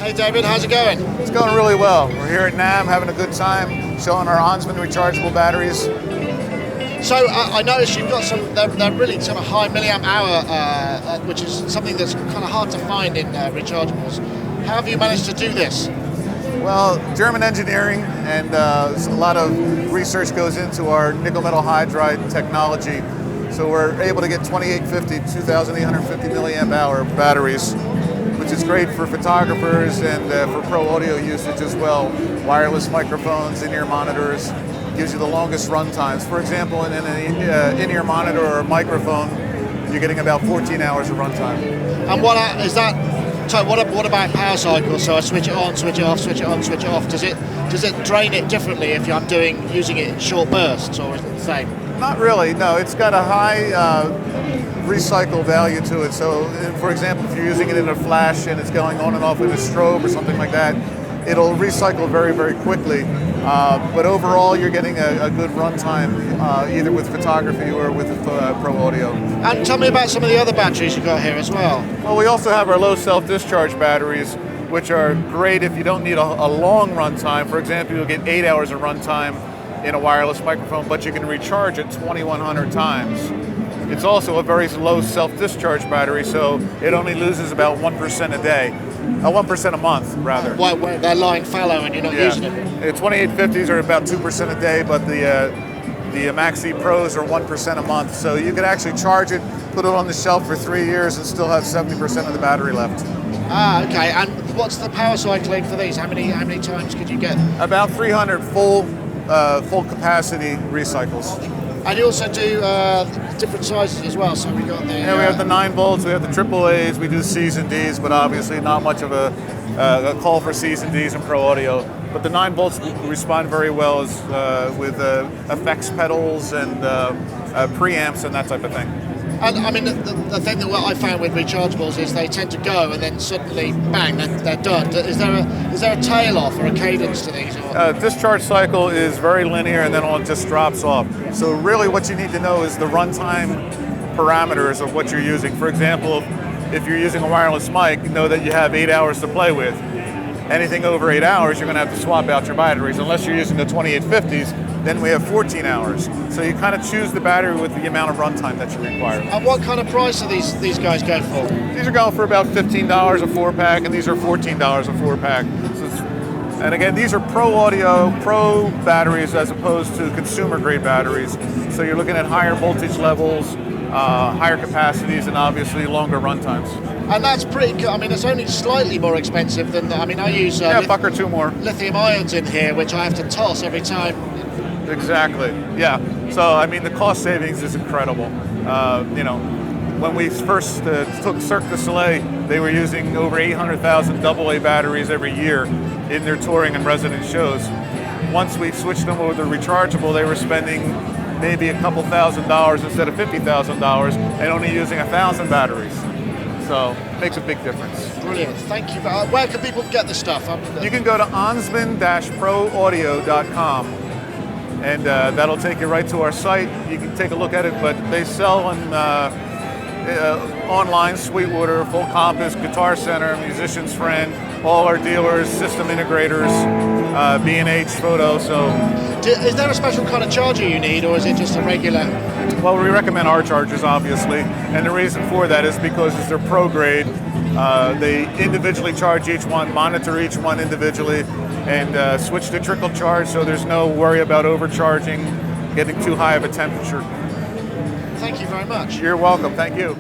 Hey David, how's it going? It's going really well. We're here at NAMM having a good time, showing our Ansmann rechargeable batteries. So I noticed you've got some, they're really sort of high milliamp hour, which is something that's kind of hard to find in rechargeables. How have you managed to do this? Well, German engineering and a lot of research goes into our nickel metal hydride technology. So we're able to get 2850, 2850 milliamp hour batteries, which is great for photographers and for pro audio usage as well. Wireless microphones, in-ear monitors, gives you the longest run times. For example, in an in-ear monitor or a microphone, you're getting about 14 hours of run time. And what is that? So what about power cycle? So I switch it on, switch it off, switch it on, switch it off. Does it drain it differently if I'm using it in short bursts, or is it the same? Not really. No, it's got a high recycle value to it. So, for example, if you're using it in a flash and it's going on and off with a strobe or something like that, it'll recycle very, very quickly. But overall, you're getting a good runtime, either with photography or with pro audio. And tell me about some of the other batteries you got here as well. Well, we also have our low self-discharge batteries, which are great if you don't need a long runtime. For example, you'll get 8 hours of runtime in a wireless microphone, but you can recharge it 2,100 times. It's also a very low self-discharge battery, so it only loses about 1% a day. 1% a month, rather. Why they're lying fallow and you're not using them? The 2850s are about 2% a day, but the Maxi Pros are 1% a month. So you could actually charge it, put it on the shelf for 3 years, and still have 70% of the battery left. Ah, okay. And what's the power cycling for these? How many times could you get? About 300 full capacity recycles. And you also do different sizes as well. So we got the we have the 9 volts, we have the AAAs, we do C's and D's, but obviously not much of a call for C's and D's in pro audio. But the 9 volts respond very well with effects pedals and preamps and that type of thing. And I mean, the thing that I found with rechargeables is they tend to go and then suddenly, bang, they're done. Is there a tail off or a cadence to these? Discharge cycle is very linear and then it just drops off. So really what you need to know is the runtime parameters of what you're using. For example, if you're using a wireless mic, know that you have 8 hours to play with. Anything over 8 hours, you're going to have to swap out your batteries. Unless you're using the 2850s, then we have 14 hours. So you kind of choose the battery with the amount of runtime that you require. And what kind of price are these guys going for? These are going for about $15 a 4-pack, and these are $14 a 4-pack. And again, these are pro audio, pro batteries as opposed to consumer grade batteries. So you're looking at higher voltage levels, higher capacities, and obviously longer runtimes. And that's pretty good. I mean, it's only slightly more expensive than, I mean, I use a buck or two more lithium ions in here, which I have to toss every time. Exactly, yeah. So, I mean, the cost savings is incredible. When we first took Cirque du Soleil, they were using over 800,000 AA batteries every year in their touring and resident shows. Once we switched them over to rechargeable, they were spending maybe a couple $1,000s instead of $50,000 and only using 1,000 batteries. So it makes a big difference. Brilliant, thank you. Where can people get the stuff? You can go to ansmann-proaudio.com and that'll take you right to our site. You can take a look at it, but they sell on online, Sweetwater, Full Compass, Guitar Center, Musician's Friend, all our dealers, system integrators, B&H Photo. So, is there a special kind of charger you need, or is it just a regular? Well, we recommend our chargers, obviously, and the reason for that is because they're pro grade. They individually charge each one, monitor each one individually, and switch to trickle charge, so there's no worry about overcharging, getting too high of a temperature. Thank you very much. You're welcome. Thank you.